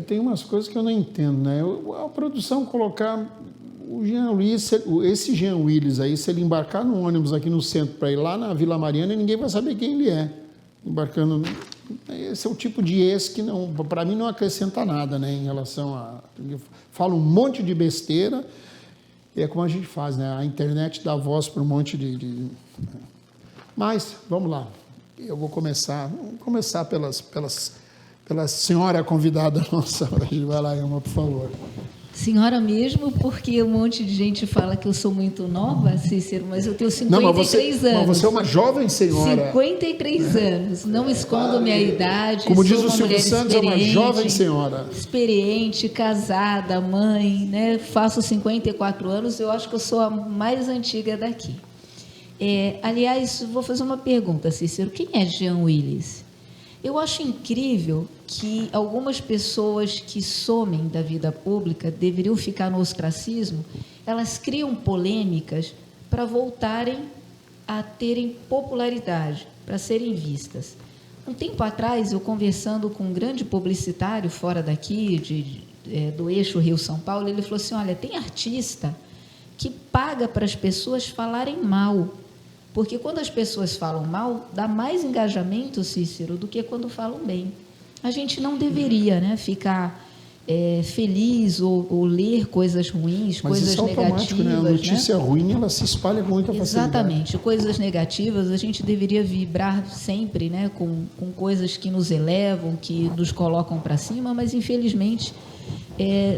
Tem umas coisas que eu não entendo, né? A produção colocar o Jean Willis, esse Jean Willis aí, se ele embarcar no ônibus aqui no centro para ir lá na Vila Mariana, ninguém vai saber quem ele é. Embarcando. Esse é o tipo de ex que, para mim, não acrescenta nada, né? Em relação a. Fala um monte de besteira, e é como a gente faz, né? A internet dá voz para um monte de. Mas, vamos lá. Eu vou começar pela senhora convidada nossa hoje. Vai lá, Ilma, por favor. Senhora mesmo, porque um monte de gente fala que eu sou muito nova, Cícero, mas eu tenho 53 anos. Mas você é uma jovem senhora. 53 anos. Não escondo minha idade. Como diz o Silvio Santos, é uma jovem senhora. Experiente, casada, mãe, né? Faço 54 anos, eu acho que eu sou a mais antiga daqui. Aliás, vou fazer uma pergunta, Cícero. Quem é Jean Willis? Eu acho incrível que algumas pessoas que somem da vida pública, deveriam ficar no ostracismo, elas criam polêmicas para voltarem a terem popularidade, para serem vistas. Um tempo atrás, eu conversando com um grande publicitário fora daqui, do eixo Rio-São Paulo, ele falou assim, olha, tem artista que paga para as pessoas falarem mal. Porque quando as pessoas falam mal, dá mais engajamento, Cícero, do que quando falam bem. A gente não deveria, né, ficar feliz ou ler coisas ruins, mas coisas isso é automático, negativas. Né? A notícia ruim, ela se espalha com muita facilidade. Exatamente. Coisas negativas, a gente deveria vibrar sempre, né, com coisas que nos elevam, que nos colocam para cima, mas, infelizmente,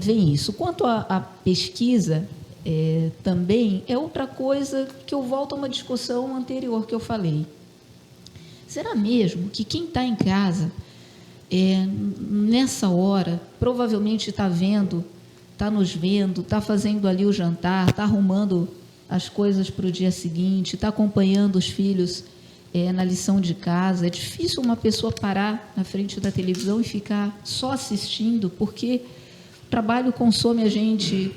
vem isso. Quanto à pesquisa... também é outra coisa que eu volto a uma discussão anterior que eu falei. Será mesmo que quem está em casa, nessa hora, provavelmente está nos vendo, está fazendo ali o jantar, está arrumando as coisas para o dia seguinte, está acompanhando os filhos na lição de casa? É difícil uma pessoa parar na frente da televisão e ficar só assistindo, porque o trabalho consome a gente...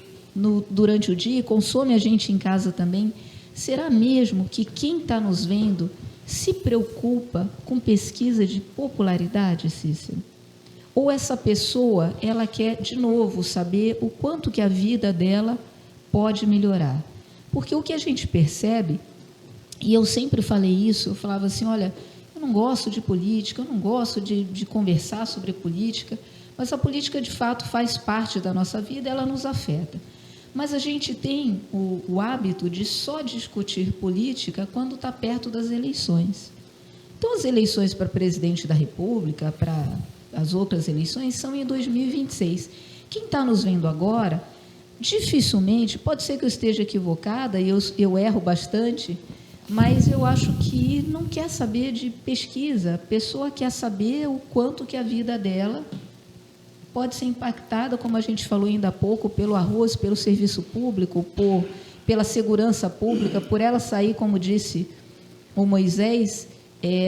durante o dia, consome a gente em casa também. Será mesmo que quem está nos vendo se preocupa com pesquisa de popularidade, Cícero? Ou essa pessoa, ela quer, de novo, saber o quanto que a vida dela pode melhorar? Porque o que a gente percebe, e eu sempre falei isso, eu falava assim, olha, eu não gosto de política, eu não gosto de conversar sobre política, mas a política, de fato, faz parte da nossa vida, ela nos afeta. Mas a gente tem o hábito de só discutir política quando está perto das eleições. Então, as eleições para presidente da República, para as outras eleições, são em 2026. Quem está nos vendo agora, dificilmente, pode ser que eu esteja equivocada, e eu erro bastante, mas eu acho que não quer saber de pesquisa. A pessoa quer saber o quanto que a vida dela... pode ser impactada, como a gente falou ainda há pouco, pelo arroz, pelo serviço público, pela segurança pública, por ela sair, como disse o Moisés,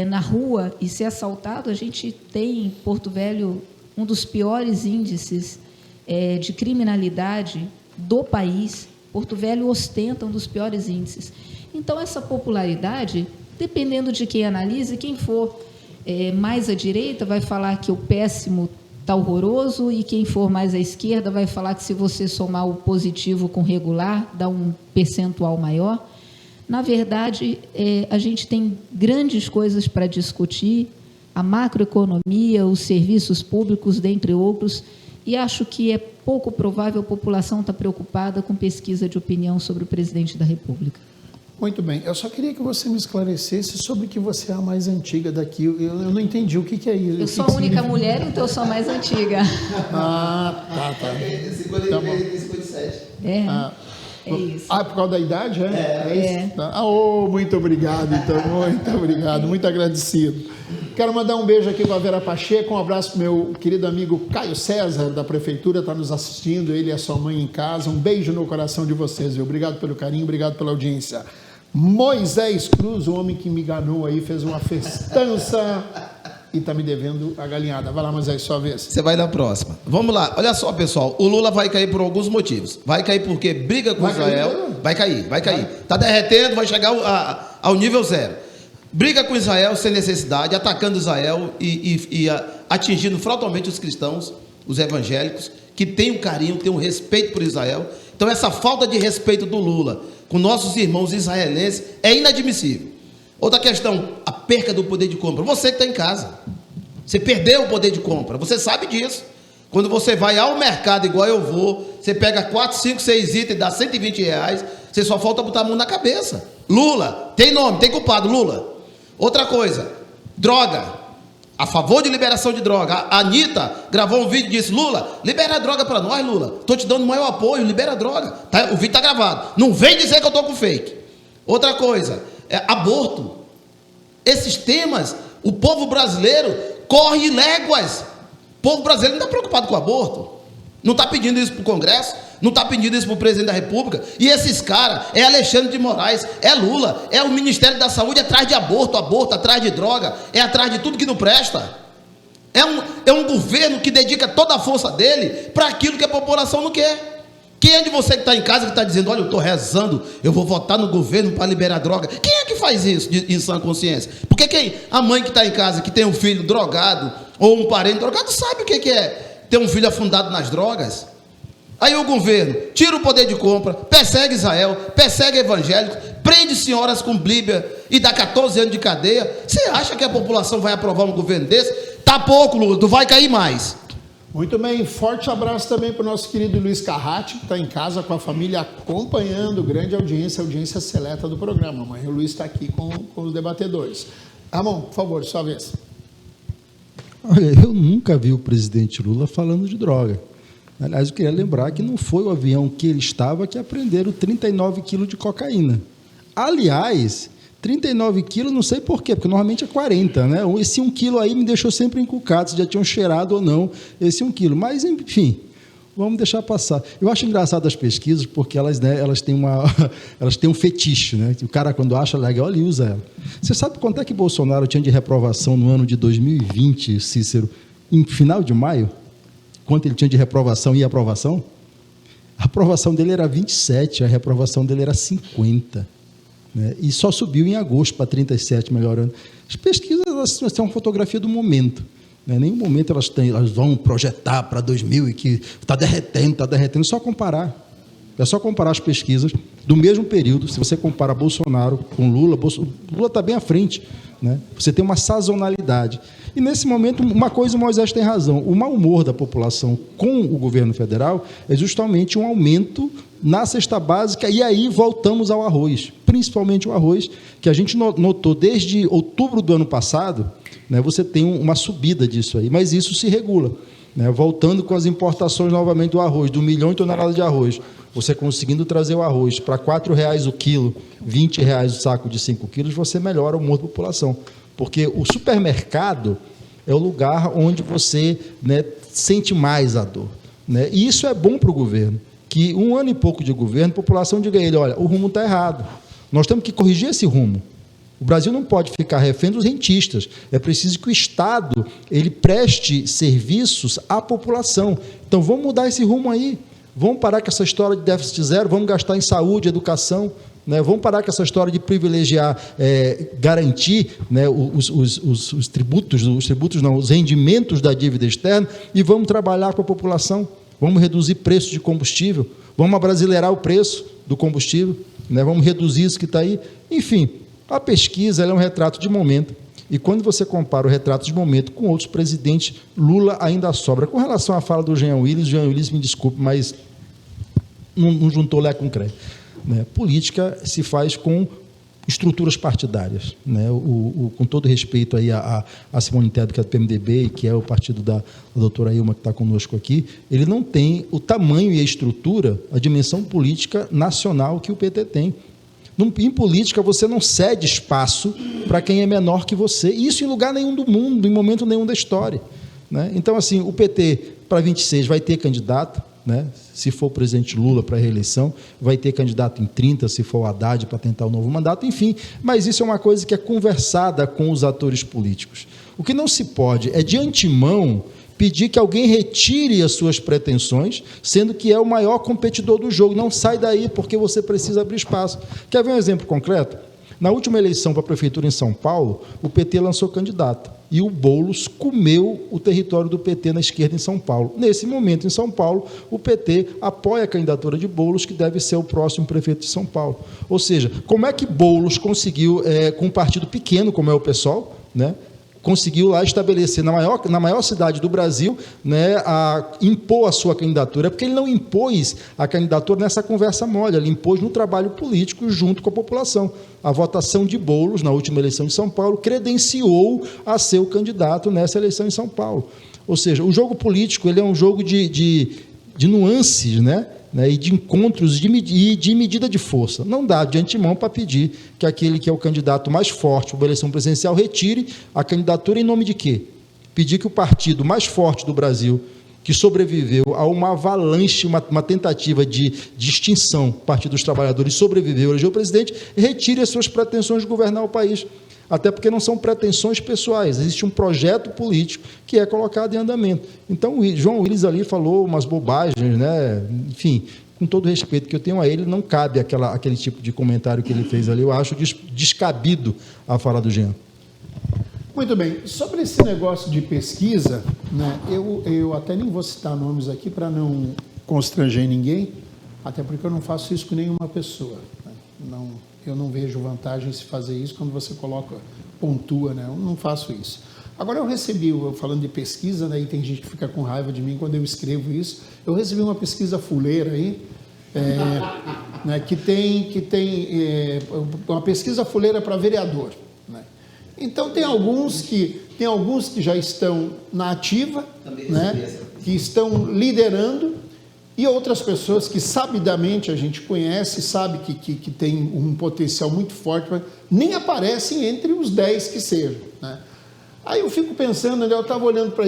na rua e ser assaltado. A gente tem em Porto Velho um dos piores índices de criminalidade do país. Porto Velho ostenta um dos piores índices. Então, essa popularidade, dependendo de quem analise, quem for mais à direita vai falar que o péssimo está horroroso, e quem for mais à esquerda vai falar que se você somar o positivo com o regular, dá um percentual maior. Na verdade, a gente tem grandes coisas para discutir, a macroeconomia, os serviços públicos, dentre outros, e acho que é pouco provável a população estar preocupada com pesquisa de opinião sobre o presidente da República. Muito bem. Eu só queria que você me esclarecesse sobre que você é a mais antiga daqui. Eu não entendi o que é isso. Eu sou a única mulher, então eu sou a mais antiga. Ah, tá. 57. É isso. Ah, por causa da idade, é isso? Tá. Muito obrigado, então. Muito obrigado, muito agradecido. Quero mandar um beijo aqui para a Vera Pacheco, um abraço para o meu querido amigo Caio César, da Prefeitura, está nos assistindo, ele e a sua mãe em casa. Um beijo no coração de vocês, viu? Obrigado pelo carinho, obrigado pela audiência. Moisés Cruz, o homem que me enganou aí, fez uma festança e está me devendo a galinhada. Vai lá, Moisés, sua vez. Você vai na próxima. Vamos lá, olha só, pessoal, o Lula vai cair por alguns motivos. Vai cair porque briga com Israel. Vai cair. Está derretendo, vai chegar ao nível zero. briga com Israel sem necessidade, atacando Israel e atingindo frontalmente os cristãos, os evangélicos, que têm um carinho, têm um respeito por Israel. Então essa falta de respeito do Lula com nossos irmãos israelenses é inadmissível. Outra questão, a perca do poder de compra. Você que está em casa, você perdeu o poder de compra, você sabe disso. Quando você vai ao mercado, igual eu vou, você pega 4, 5, 6 itens e dá R$120, você só falta botar a mão na cabeça. Lula, tem nome, tem culpado, Lula. Outra coisa, droga, a favor de liberação de droga. A Anitta gravou um vídeo e disse: Lula, libera a droga para nós, Lula. Estou te dando o maior apoio, libera a droga. Tá, o vídeo está gravado. Não vem dizer que eu estou com fake. Outra coisa, aborto. Esses temas, o povo brasileiro corre léguas. O povo brasileiro não está preocupado com o aborto. Não está pedindo isso para o Congresso, não está pedindo isso para o presidente da República. E esses caras, é Alexandre de Moraes, é Lula, é o Ministério da Saúde atrás de aborto, atrás de droga, é atrás de tudo que não presta. É um governo que dedica toda a força dele para aquilo que a população não quer. Quem é de você que está em casa que está dizendo: olha, eu estou rezando, eu vou votar no governo para liberar droga? Quem é que faz isso em sã consciência? Porque a mãe que está em casa, que tem um filho drogado, ou um parente drogado, sabe o que é ter um filho afundado nas drogas? Aí o governo tira o poder de compra, persegue Israel, persegue evangélicos, prende senhoras com Bíblia e dá 14 anos de cadeia. Você acha que a população vai aprovar um governo desse? Tá pouco, Lula, tu vai cair mais. Muito bem, forte abraço também para o nosso querido Luiz Carrati, que está em casa com a família acompanhando, grande audiência seleta do programa. Amanhã o Luiz está aqui com os debatedores. Ramon, por favor, sua vez. Olha, eu nunca vi o presidente Lula falando de droga. Aliás, eu queria lembrar que não foi o avião que ele estava que apreenderam 39 quilos de cocaína. Aliás, 39 quilos, não sei por quê, porque normalmente é 40, né? Esse 1 quilo aí me deixou sempre encucado, se já tinham cheirado ou não esse 1 quilo. Mas, enfim, vamos deixar passar. Eu acho engraçado as pesquisas, porque elas têm um fetiche, né? O cara, quando acha legal, ele usa ela. Você sabe quanto é que Bolsonaro tinha de reprovação no ano de 2020, Cícero, em final de maio? Quanto ele tinha de reprovação e aprovação? A aprovação dele era 27, a reprovação dele era 50. Né? E só subiu em agosto para 37, melhorando. As pesquisas, elas têm uma fotografia do momento. Né? Em nenhum momento elas vão projetar para 2000 e que está derretendo. É só comparar. É só comparar as pesquisas do mesmo período. Se você compara Bolsonaro com Lula, Lula está bem à frente. Né? Você tem uma sazonalidade. E, nesse momento, uma coisa o Moisés tem razão. O mau humor da população com o governo federal é justamente um aumento na cesta básica, e aí voltamos ao arroz, principalmente o arroz, que a gente notou desde outubro do ano passado, né, você tem uma subida disso aí, mas isso se regula. Né, voltando com as importações novamente do arroz, do 1 milhão de toneladas de arroz, você conseguindo trazer o arroz para R$ 4,00 o quilo, R$ 20,00 o saco de 5 quilos, você melhora o humor da população. Porque o supermercado é o lugar onde você, né, sente mais a dor. Né? E isso é bom para o governo, que 1 ano e pouco de governo, a população diga a ele: olha, o rumo está errado, nós temos que corrigir esse rumo. O Brasil não pode ficar refém dos rentistas, é preciso que o Estado ele preste serviços à população. Então vamos mudar esse rumo aí, vamos parar com essa história de déficit zero, vamos gastar em saúde, educação, né? Vamos parar com essa história de privilegiar, garantir, né, os tributos, os rendimentos da dívida externa, e vamos trabalhar com a população, vamos reduzir preço de combustível, vamos abrasileirar o preço do combustível, né? Vamos reduzir isso que está aí. Enfim, a pesquisa ela é um retrato de momento, e quando você compara o retrato de momento com outros presidentes, Lula ainda sobra. Com relação à fala do Jean Willis, me desculpe, mas não juntou Lé com Cré. Né? Política se faz com estruturas partidárias. Né? Com todo respeito aí a Simone Tebet, que é do PMDB, e que é o partido da doutora Ilma, que está conosco aqui, ele não tem o tamanho e a estrutura, a dimensão política nacional que o PT tem. Em política, você não cede espaço para quem é menor que você. Isso em lugar nenhum do mundo, em momento nenhum da história. Né? Então, assim, o PT, para 26, vai ter candidato, né? Se for o presidente Lula para a reeleição, vai ter candidato em 30, se for o Haddad para tentar o novo mandato, enfim. Mas isso é uma coisa que é conversada com os atores políticos. O que não se pode é, de antemão, pedir que alguém retire as suas pretensões, sendo que é o maior competidor do jogo. Não sai daí, porque você precisa abrir espaço. Quer ver um exemplo concreto? Na última eleição para a prefeitura em São Paulo, o PT lançou candidato e o Boulos comeu o território do PT na esquerda em São Paulo. Nesse momento, em São Paulo, o PT apoia a candidatura de Boulos, que deve ser o próximo prefeito de São Paulo. Ou seja, como é que Boulos conseguiu, com um partido pequeno, como é o PSOL, né, conseguiu lá estabelecer, na maior cidade do Brasil, né, impor a sua candidatura? É porque ele não impôs a candidatura nessa conversa mole, ele impôs no trabalho político junto com a população. A votação de Boulos, na última eleição de São Paulo, credenciou a ser o candidato nessa eleição em São Paulo. Ou seja, o jogo político ele é um jogo de nuances, né? E de encontros e de medida de força. Não dá de antemão para pedir que aquele que é o candidato mais forte para a eleição presidencial retire a candidatura em nome de quê? Pedir que o partido mais forte do Brasil, que sobreviveu a uma avalanche, uma tentativa de extinção, o Partido dos Trabalhadores sobreviveu, elegeu o presidente, retire as suas pretensões de governar o país. Até porque não são pretensões pessoais, existe um projeto político que é colocado em andamento. Então, o João Willis ali falou umas bobagens, né? Enfim, com todo o respeito que eu tenho a ele, não cabe aquele tipo de comentário que ele fez ali, eu acho descabido a fala do Jean. Muito bem, sobre esse negócio de pesquisa, né, eu até nem vou citar nomes aqui para não constranger ninguém, até porque eu não faço isso com nenhuma pessoa, né? Eu não vejo vantagem em se fazer isso quando você pontua, né? Eu não faço isso. Agora, eu recebi, falando de pesquisa, né, e tem gente que fica com raiva de mim quando eu escrevo isso, eu recebi uma pesquisa fuleira aí, né, que tem uma pesquisa fuleira para vereador, né? Então, tem alguns que já estão na ativa, né, que estão liderando, e outras pessoas que sabidamente a gente conhece, sabe que tem um potencial muito forte, mas nem aparecem entre os 10 que sejam, né? Aí eu fico pensando, eu estava olhando para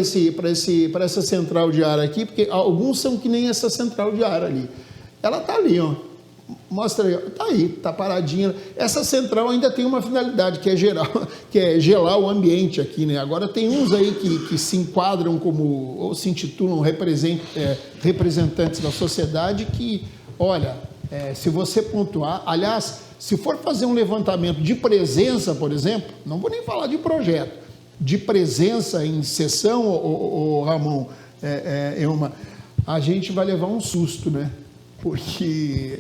essa central de ar aqui, porque alguns são que nem essa central de ar ali. Ela está ali, ó. Mostra aí, está aí, está paradinha. Essa central ainda tem uma finalidade, que é gelar o ambiente aqui, né? Agora tem uns aí que se enquadram como, ou se intitulam representantes da sociedade que, olha, se você pontuar, aliás, se for fazer um levantamento de presença, por exemplo, não vou nem falar de projeto, de presença em sessão, Ramon, a gente vai levar um susto, né? Porque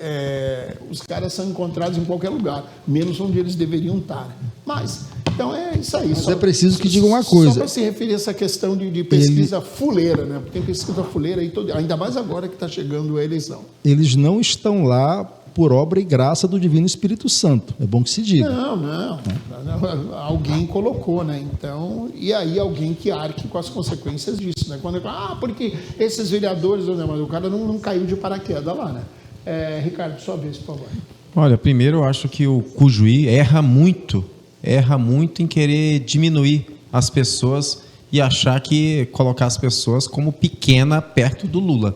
os caras são encontrados em qualquer lugar, menos onde eles deveriam estar. Mas, então é isso aí. Mas é preciso que diga uma coisa. Só para se referir a essa questão de pesquisa fuleira, né? Porque tem pesquisa fuleira aí, ainda mais agora que está chegando a eleição. Eles não estão lá por obra e graça do Divino Espírito Santo. É bom que se diga. Não. Alguém colocou, né? Então, e aí alguém que arque com as consequências disso, né? Quando porque esses vereadores, né? Mas o cara não caiu de paraquedas lá, né? Ricardo, sua vez, por favor. Olha, primeiro eu acho que o Cujuí erra muito em querer diminuir as pessoas e achar que colocar as pessoas como pequena perto do Lula.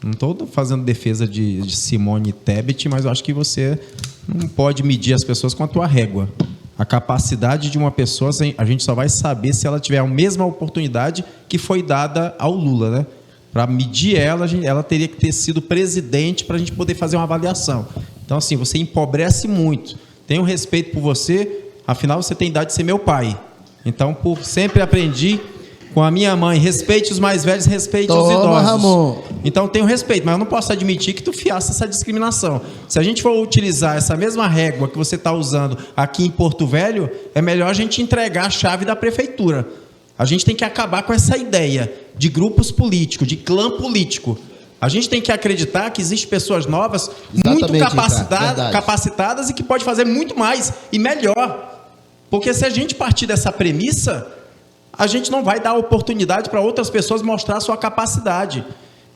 Não estou fazendo defesa de Simone Tebet, mas eu acho que você não pode medir as pessoas com a tua régua. A capacidade de uma pessoa, a gente só vai saber se ela tiver a mesma oportunidade que foi dada ao Lula, né? Para medir ela teria que ter sido presidente para a gente poder fazer uma avaliação. Então, assim, você empobrece muito. Tenho respeito por você, afinal você tem idade de ser meu pai. Então, sempre aprendi com a minha mãe, respeite os mais velhos, respeite os idosos. Ramon. Então, tenho respeito, mas eu não posso admitir que tu fiasse essa discriminação. Se a gente for utilizar essa mesma régua que você está usando aqui em Porto Velho, é melhor a gente entregar a chave da prefeitura. A gente tem que acabar com essa ideia de grupos políticos, de clã político. A gente tem que acreditar que existem pessoas novas, muito capacitadas e que podem fazer muito mais e melhor. Porque se a gente partir dessa premissa, a gente não vai dar oportunidade para outras pessoas mostrar a sua capacidade.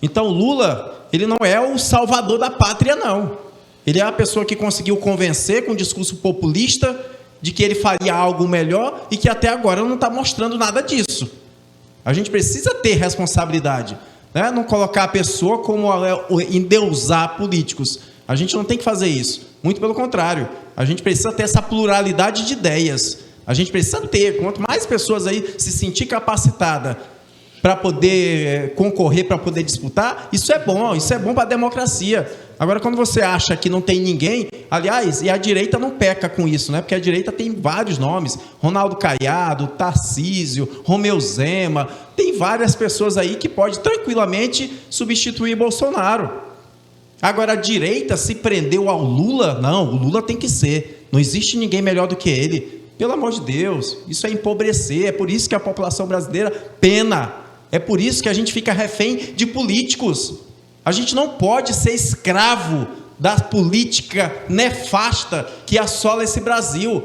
Então, Lula, ele não é o salvador da pátria, não. Ele é a pessoa que conseguiu convencer com um discurso populista de que ele faria algo melhor e que até agora não está mostrando nada disso. A gente precisa ter responsabilidade, né? Não colocar a pessoa como endeusar políticos. A gente não tem que fazer isso. Muito pelo contrário. A gente precisa ter essa pluralidade de ideias. A gente precisa ter. Quanto mais pessoas aí se sentir capacitada para poder concorrer, para poder disputar, isso é bom para a democracia. Agora, quando você acha que não tem ninguém, aliás, e a direita não peca com isso, né? Porque a direita tem vários nomes, Ronaldo Caiado, Tarcísio, Romeu Zema, tem várias pessoas aí que pode tranquilamente substituir Bolsonaro. Agora, a direita se prendeu ao Lula, não, o Lula tem que ser, não existe ninguém melhor do que ele. Pelo amor de Deus, isso é empobrecer, é por isso que a população brasileira pena, é por isso que a gente fica refém de políticos. A gente não pode ser escravo da política nefasta que assola esse Brasil.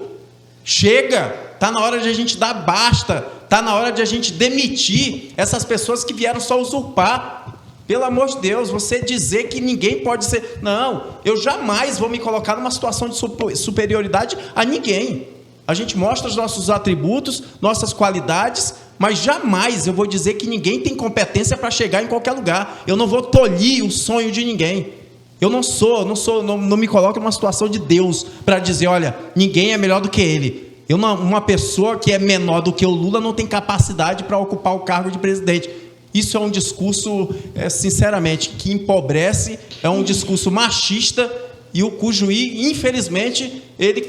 Chega, está na hora de a gente dar basta, está na hora de a gente demitir essas pessoas que vieram só usurpar. Pelo amor de Deus, você dizer que ninguém pode ser... Não, eu jamais vou me colocar numa situação de superioridade a ninguém. A gente mostra os nossos atributos, nossas qualidades, mas jamais eu vou dizer que ninguém tem competência para chegar em qualquer lugar. Eu não vou tolir o sonho de ninguém. Eu não me coloco numa situação de Deus para dizer, olha, ninguém é melhor do que ele. Uma pessoa que é menor do que o Lula não tem capacidade para ocupar o cargo de presidente. Isso é um discurso, sinceramente, que empobrece, é um discurso machista e cujo, infelizmente, ele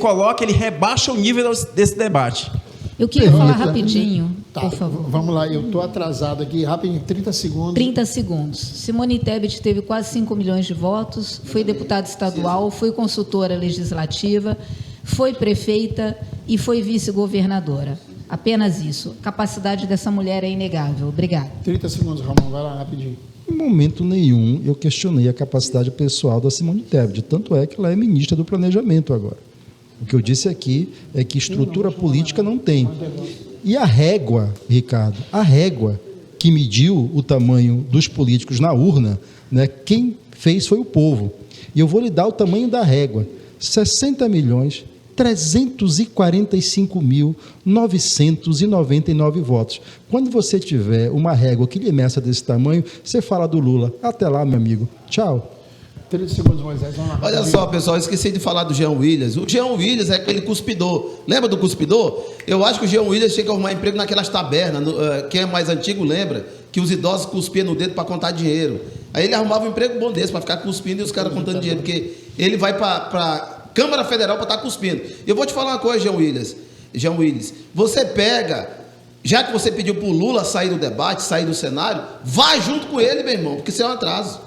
rebaixa o nível desse debate. Eu queria falar rapidinho, Tá, por favor. vamos lá, eu estou atrasado aqui, rapidinho, 30 segundos. 30 segundos. Simone Tebet teve quase 5 milhões de votos, foi deputada estadual, foi consultora legislativa, foi prefeita e foi vice-governadora. Apenas isso. A capacidade dessa mulher é inegável. Obrigada. 30 segundos, Ramon, vai lá, rapidinho. Em momento nenhum eu questionei a capacidade pessoal da Simone Tebet, tanto é que ela é ministra do Planejamento agora. O que eu disse aqui é que estrutura política não tem. E a régua, Ricardo, a régua que mediu o tamanho dos políticos na urna, né, quem fez foi o povo. E eu vou lhe dar o tamanho da régua: 60.345.999 votos. Quando você tiver uma régua que lhe meça desse tamanho, você fala do Lula. Até lá, meu amigo. Tchau. 30 segundos, Moisés, vamos lá. Olha só, pessoal, eu esqueci de falar do Jean Willis. O Jean Willis é aquele cuspidor. Lembra do cuspidor? Eu acho que o Jean Willis tinha que arrumar emprego naquelas tabernas. Quem é mais antigo lembra que os idosos cuspiam no dedo para contar dinheiro. Aí ele arrumava um emprego bom desse para ficar cuspindo e os caras contando dinheiro, porque ele vai para Câmara Federal para estar cuspindo. Eu vou te falar uma coisa, Jean Willis. Você pega, já que você pediu para o Lula sair do debate, sair do cenário, vai junto com ele, meu irmão, porque isso é um atraso.